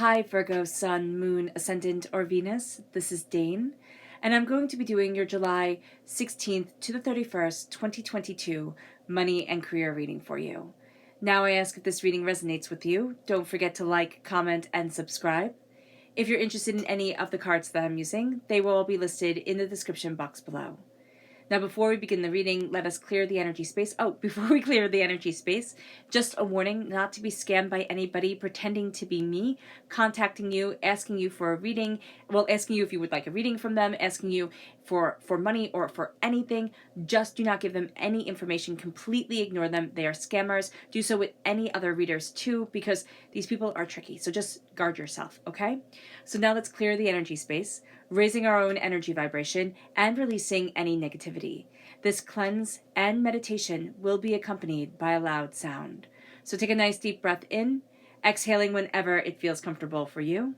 Hi Virgo, Sun, Moon, Ascendant, or Venus. This is Dane, and I'm going to be doing your July 16th to the 31st, 2022 money and career reading for you. Now I ask if this reading resonates with you. Don't forget to like, comment, and subscribe. If you're interested in any of the cards that I'm using, they will all be listed in the description box below. Now, before we begin the reading, let us clear the energy space. Oh, before we clear the energy space, just a warning not to be scammed by anybody pretending to be me, contacting you, asking you for a reading, asking you if you would like a reading from them, asking you for money or for anything. Just do not give them any information. Completely ignore them. They are scammers. Do so with any other readers too, because these people are tricky. So just guard yourself, okay? So now let's clear the energy space, raising our own energy vibration and releasing any negativity. This cleanse and meditation will be accompanied by a loud sound. So take a nice deep breath in, exhaling whenever it feels comfortable for you.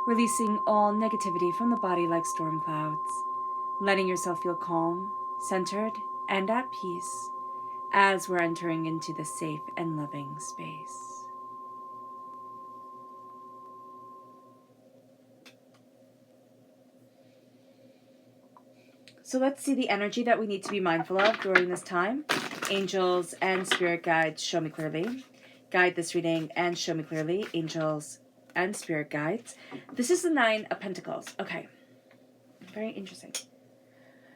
Releasing all negativity from the body like storm clouds, letting yourself feel calm, centered, and at peace as we're entering into the safe and loving space. So let's see the energy that we need to be mindful of during this time. Angels and spirit guides, show me clearly. Guide this reading and show me clearly. Angels and spirit guides. This is the Nine of Pentacles. Okay. Very interesting.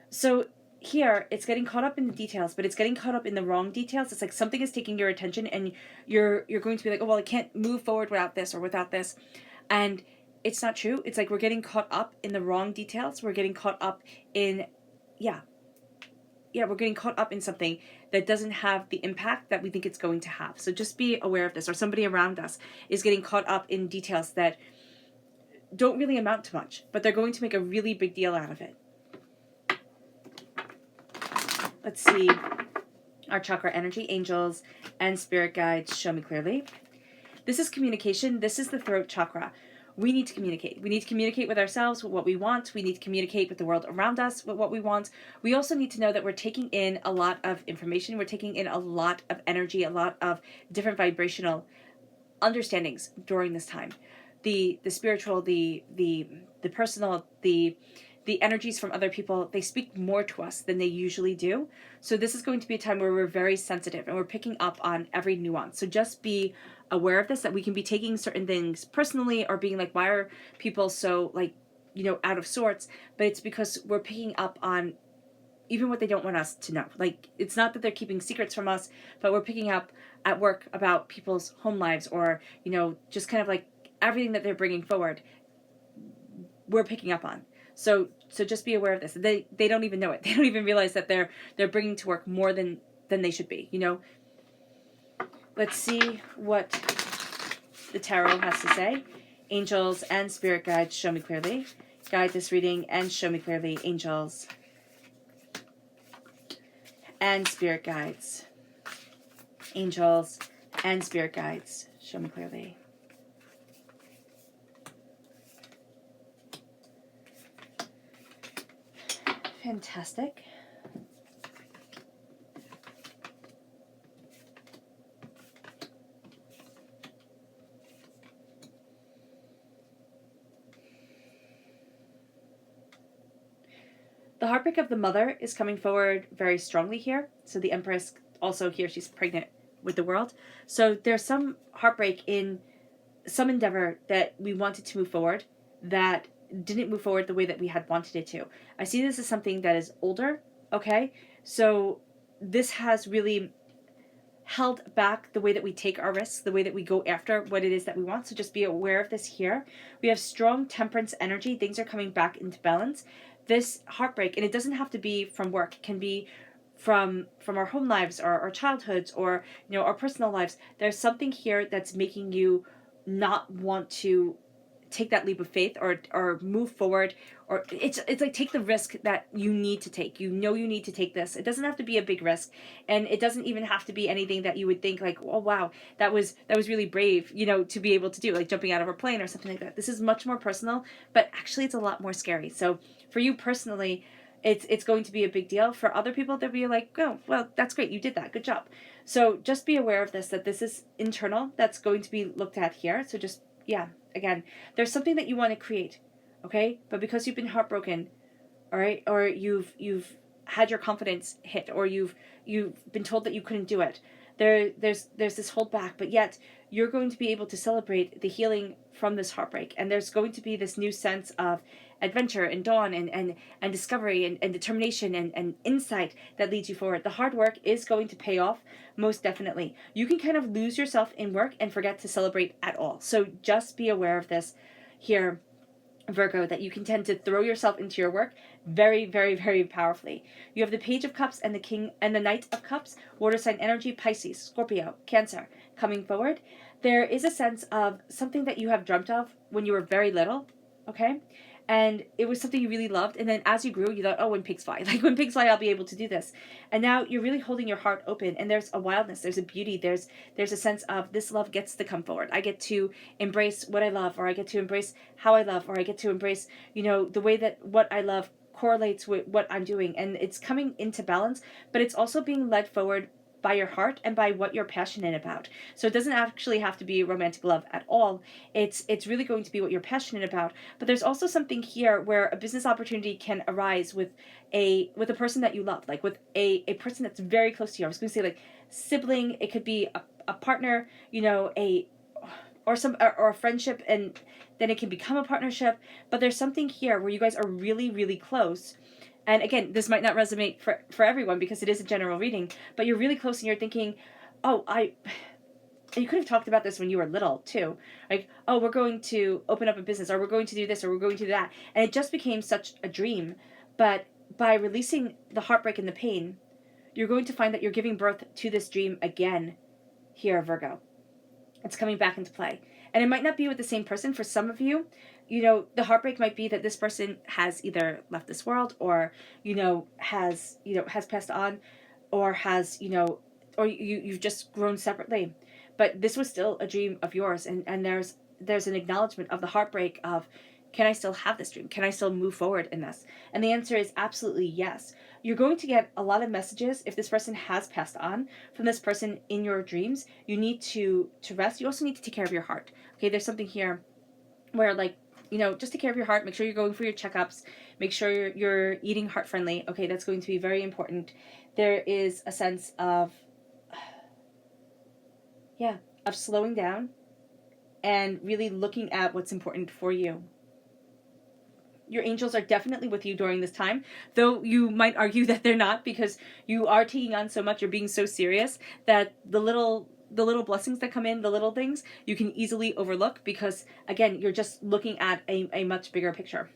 So here, it's getting caught up in the details, but it's getting caught up in the wrong details. It's like something is taking your attention and you're going to be like, oh, well, I can't move forward without this or without this. And it's not true. It's like we're getting caught up in the wrong details. We're getting caught up in, we're getting caught up in something that doesn't have the impact that we think it's going to have. So just be aware of this. Or somebody around us is getting caught up in details that don't really amount to much, but they're going to make a really big deal out of it. Let's see our chakra energy, angels and spirit guides, show me clearly. This is communication. This is the throat chakra. We need to communicate. We need to communicate with ourselves with what we want. We need to communicate with the world around us with what we want. We also need to know that we're taking in a lot of information. We're taking in a lot of energy, a lot of different vibrational understandings during this time. The spiritual, the personal, the energies from other people, they speak more to us than they usually do. So this is going to be a time where we're very sensitive and we're picking up on every nuance. So just be aware of this, that we can be taking certain things personally or being like, why are people so out of sorts? But it's because we're picking up on even what they don't want us to know. Like, it's not that they're keeping secrets from us, but we're picking up at work about people's home lives or, just kind of like everything that they're bringing forward, we're picking up on. So just be aware of this. They don't even know it. They don't even realize that they're bringing to work more than they should be, Let's see what the tarot has to say. Angels and spirit guides, show me clearly. Guide this reading and show me clearly. Angels and spirit guides. Angels and spirit guides, show me clearly. Fantastic. The heartbreak of the mother is coming forward very strongly here. So the Empress also here, she's pregnant with the world. So there's some heartbreak in some endeavor that we wanted to move forward that didn't move forward the way that we had wanted it to. I see this as something that is older, okay? So this has really held back the way that we take our risks, the way that we go after what it is that we want. So just be aware of this here. We have strong temperance energy. Things are coming back into balance. this heartbreak, and it doesn't have to be from work, it can be from our home lives or our childhoods or, you know, our personal lives. There's something here that's making you not want to take that leap of faith or move forward, or it's like take the risk that you need to take. You know, you need to take this. It doesn't have to be a big risk, and it doesn't even have to be anything that you would think like, oh wow, that was really brave, you know, to be able to do, like jumping out of a plane or something like that. This is much more personal, but actually it's a lot more scary. So for you personally, it's going to be a big deal. For other people, they'll be like, oh well, that's great, you did that, good job. So just be aware of this, that this is internal, that's going to be looked at here. So just, yeah, again, there's something that you want to create, okay? But because you've been heartbroken, all right, or you've had your confidence hit, or you've been told that you couldn't do it, there's this hold back, but yet you're going to be able to celebrate the healing from this heartbreak, and there's going to be this new sense of adventure and dawn and discovery and determination and insight that leads you forward. The hard work is going to pay off, most definitely. You can kind of lose yourself in work and forget to celebrate at all. So just be aware of this here, Virgo, that you can tend to throw yourself into your work very, very, very powerfully. You have the Page of Cups and the King and the Knight of Cups, water sign energy, Pisces, Scorpio, Cancer, coming forward. There is a sense of something that you have dreamt of when you were very little, okay? And it was something you really loved, and then as you grew, you thought, oh, when pigs fly. Like, when pigs fly, I'll be able to do this. And now you're really holding your heart open, and there's a wildness, there's a beauty, there's a sense of this love gets to come forward. I get to embrace what I love, or I get to embrace how I love, or I get to embrace, you know, the way that what I love correlates with what I'm doing. And it's coming into balance, but it's also being led forward by your heart and by what you're passionate about. So it doesn't actually have to be romantic love at all. It's really going to be what you're passionate about. But there's also something here where a business opportunity can arise with a person that you love, like with a person that's very close to you. I was going to say like sibling. It could be a partner, you know, or a friendship, and then it can become a partnership. But there's something here where you guys are really, really close. And again, this might not resonate for everyone because it is a general reading, but you're really close and you're thinking, oh, you could have talked about this when you were little too. Like, oh, we're going to open up a business, or we're going to do this, or we're going to do that. And it just became such a dream. But by releasing the heartbreak and the pain, you're going to find that you're giving birth to this dream again here, Virgo. It's coming back into play. And it might not be with the same person. For some of you, you know, the heartbreak might be that this person has either left this world, or, has passed on, or has, or you've just grown separately. But this was still a dream of yours. And there's an acknowledgement of the heartbreak of, can I still have this dream? Can I still move forward in this? And the answer is absolutely yes. You're going to get a lot of messages if this person has passed on from this person in your dreams. You need to rest. You also need to take care of your heart. Okay, there's something here where, like, just take care of your heart. Make sure you're going for your checkups. Make sure you're eating heart friendly. Okay, that's going to be very important. There is a sense of slowing down and really looking at what's important for you. Your angels are definitely with you during this time, though you might argue that they're not, because you are taking on so much, you're being so serious that the little blessings that come in, the little things, you can easily overlook because, again, you're just looking at a much bigger picture.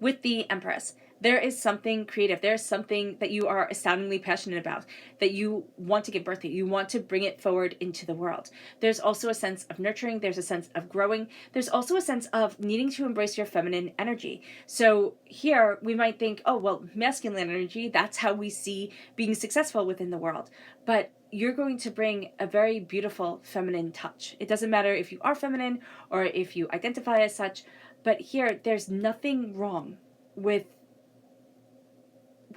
With the Empress, there is something creative. There's something that you are astoundingly passionate about, that you want to give birth to. You want to bring it forward into the world. There's also a sense of nurturing. There's a sense of growing. There's also a sense of needing to embrace your feminine energy. So here we might think, oh, well, masculine energy, that's how we see being successful within the world. But you're going to bring a very beautiful feminine touch. It doesn't matter if you are feminine or if you identify as such, but here there's nothing wrong with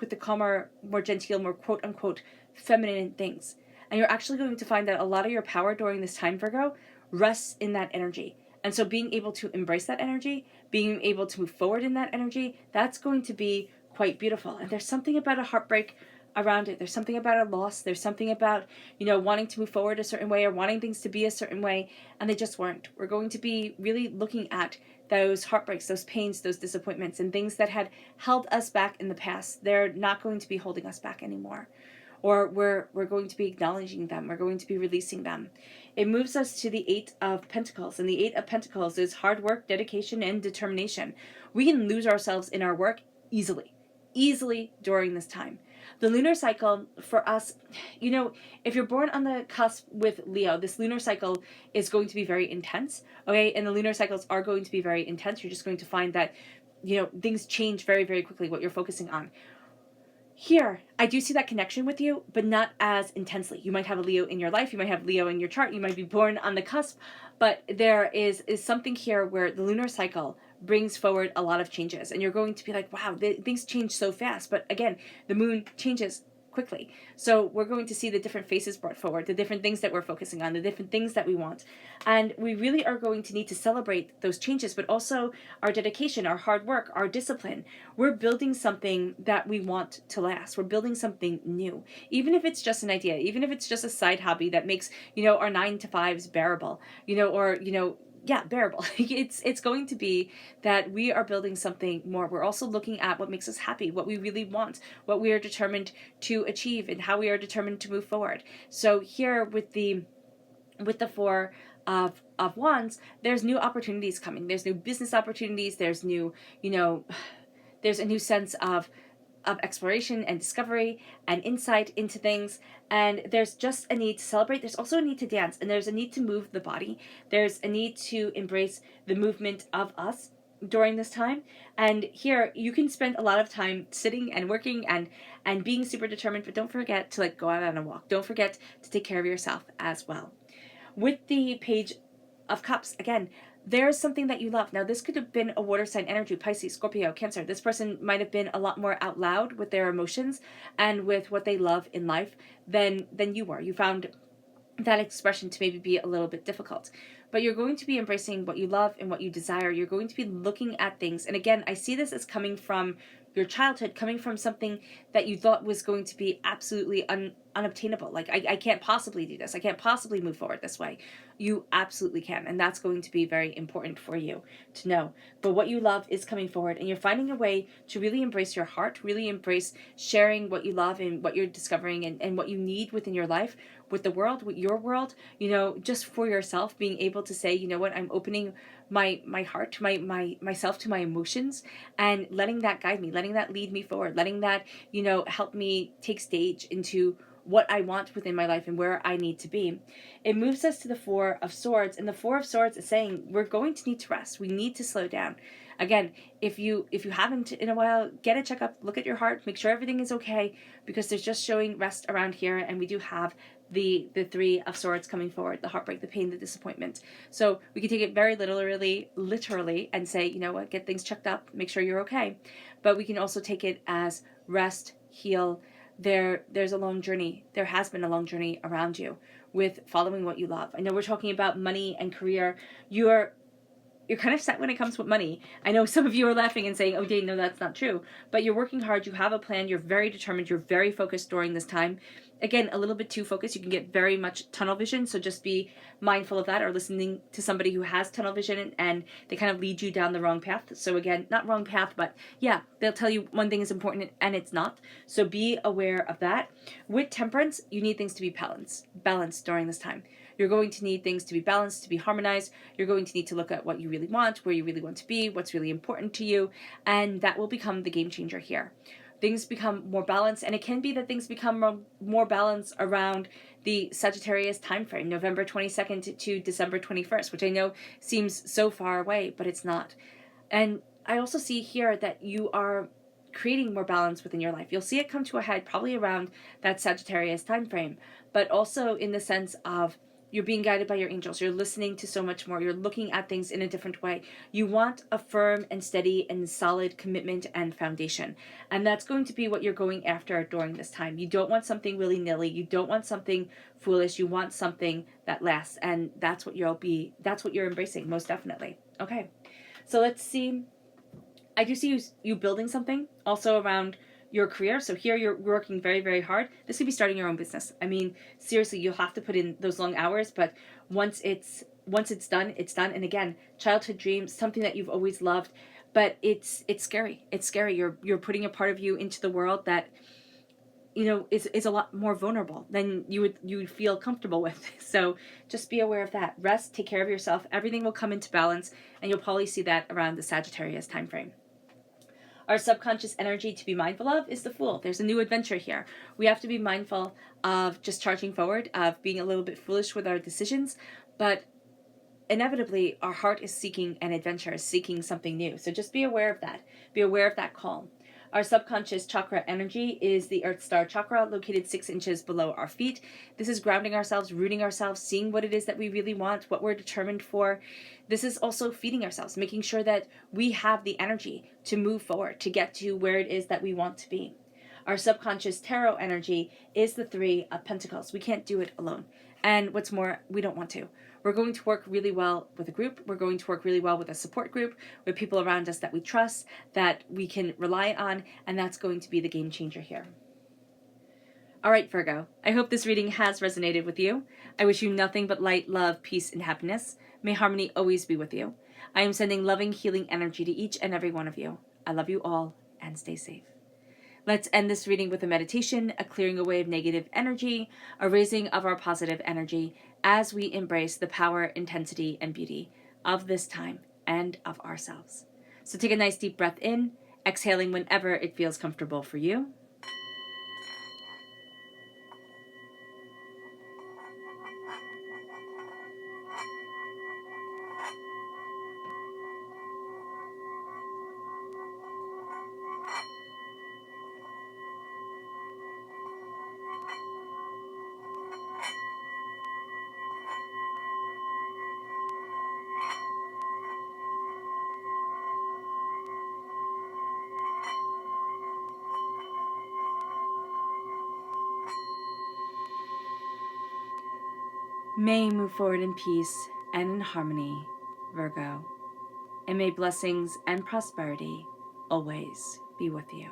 the calmer, more genteel, more quote-unquote feminine things. And you're actually going to find that a lot of your power during this time, Virgo, rests in that energy. And so being able to embrace that energy, being able to move forward in that energy, that's going to be quite beautiful. And there's something about a heartbreak around it. There's something about a loss. There's something about, wanting to move forward a certain way or wanting things to be a certain way, and they just weren't. We're going to be really looking at those heartbreaks, those pains, those disappointments, and things that had held us back in the past. They're not going to be holding us back anymore. or we're going to be acknowledging them. We're going to be releasing them. It moves us to the Eight of Pentacles. And the Eight of Pentacles is hard work, dedication, and determination. We can lose ourselves in our work easily during this time. The lunar cycle for us, you know, if you're born on the cusp with Leo, this lunar cycle is going to be very intense, okay? And the lunar cycles are going to be very intense. You're just going to find that, you know, things change very, very quickly, what you're focusing on. Here, I do see that connection with you, but not as intensely. You might have a Leo in your life. You might have Leo in your chart. You might be born on the cusp, but there is something here where the lunar cycle brings forward a lot of changes, and you're going to be like, wow, things change so fast. But again, the moon changes quickly. So we're going to see the different faces brought forward, the different things that we're focusing on, the different things that we want. And we really are going to need to celebrate those changes, but also our dedication, our hard work, our discipline. We're building something that we want to last. We're building something new. Even if it's just an idea, even if it's just a side hobby that makes, you know, our 9-to-5s bearable, you know, or, you know, yeah, bearable. It's going to be that we are building something more. We're also looking at what makes us happy, what we really want, what we are determined to achieve, and how we are determined to move forward. So here with the Four of Wands, there's new opportunities coming. There's new business opportunities. There's new, you know, there's a new sense of exploration and discovery and insight into things. And there's just a need to celebrate. There's also a need to dance, and there's a need to move the body. There's a need to embrace the movement of us during this time. And here you can spend a lot of time sitting and working and being super determined, but don't forget to like go out on a walk. Don't forget to take care of yourself as well. With the Page of Cups, again, there's something that you love. Now, this could have been a water sign energy, Pisces, Scorpio, Cancer. This person might have been a lot more out loud with their emotions and with what they love in life than you were. You found that expression to maybe be a little bit difficult. But you're going to be embracing what you love and what you desire. You're going to be looking at things. And again, I see this as coming from your childhood, coming from something that you thought was going to be absolutely unobtainable. Like, I can't possibly do this. I can't possibly move forward this way. You absolutely can. And that's going to be very important for you to know. But what you love is coming forward, and you're finding a way to really embrace your heart, really embrace sharing what you love and what you're discovering and what you need within your life, with the world, with your world, you know, just for yourself, being able to say, you know what, I'm opening my heart, myself to my emotions, and letting that guide me, letting that lead me forward, letting that, you know, help me take stage into what I want within my life and where I need to be. It moves us to the Four of Swords, and the Four of Swords is saying we're going to need to rest. We need to slow down. Again, if you haven't in a while, get a checkup, look at your heart, make sure everything is okay, because there's just showing rest around here, and we do have the Three of Swords coming forward, the heartbreak, the pain, the disappointment. So we can take it very literally and say, you know what, get things checked up, make sure you're okay. But we can also take it as rest, heal. There's a long journey. There has been a long journey around you with following what you love. I know we're talking about money and career. You're kind of set when it comes with money. I know some of you are laughing and saying, oh, Dane, no, that's not true. But you're working hard. You have a plan. You're very determined. You're very focused during this time. Again, a little bit too focused. You can get very much tunnel vision. So just be mindful of that, or listening to somebody who has tunnel vision and they kind of lead you down the wrong path. So again, not wrong path, but yeah, they'll tell you one thing is important and it's not. So be aware of that. With Temperance, you need things to be balanced during this time. You're going to need things to be balanced, to be harmonized. You're going to need to look at what you really want, where you really want to be, what's really important to you, and that will become the game changer here. Things become more balanced, and it can be that things become more balanced around the Sagittarius time frame, November 22nd to December 21st, which I know seems so far away, but it's not. And I also see here that you are creating more balance within your life. You'll see it come to a head probably around that Sagittarius time frame, but also in the sense of you're being guided by your angels. You're listening to so much more. You're looking at things in a different way. You want a firm and steady and solid commitment and foundation. And that's going to be what you're going after during this time. You don't want something willy-nilly. You don't want something foolish. You want something that lasts. And that's what you're embracing, most definitely. Okay. So let's see. I do see you building something also around your career. So here you're working very, very hard. This could be starting your own business. I mean, seriously, you'll have to put in those long hours, but once it's done, it's done. And again, childhood dreams, something that you've always loved, but it's scary. It's scary. You're putting a part of you into the world that is a lot more vulnerable than you would feel comfortable with. So just be aware of that. Rest, take care of yourself. Everything will come into balance, and you'll probably see that around the Sagittarius time frame. Our subconscious energy to be mindful of is the Fool. There's a new adventure here. We have to be mindful of just charging forward, of being a little bit foolish with our decisions, but inevitably our heart is seeking an adventure, is seeking something new. So just be aware of that. Be aware of that call. Our subconscious chakra energy is the Earth Star chakra, located 6 inches below our feet. This is grounding ourselves, rooting ourselves, seeing what it is that we really want, what we're determined for. This is also feeding ourselves, making sure that we have the energy to move forward, to get to where it is that we want to be. Our subconscious tarot energy is the 3 of Pentacles. We can't do it alone. And what's more, we don't want to. We're going to work really well with a group. We're going to work really well with a support group, with people around us that we trust, that we can rely on, and that's going to be the game changer here. All right, Virgo, I hope this reading has resonated with you. I wish you nothing but light, love, peace, and happiness. May harmony always be with you. I am sending loving, healing energy to each and every one of you. I love you all, and stay safe. Let's end this reading with a meditation, a clearing away of negative energy, a raising of our positive energy as we embrace the power, intensity, and beauty of this time and of ourselves. So take a nice deep breath in, exhaling whenever it feels comfortable for you. May you move forward in peace and in harmony, Virgo, and may blessings and prosperity always be with you.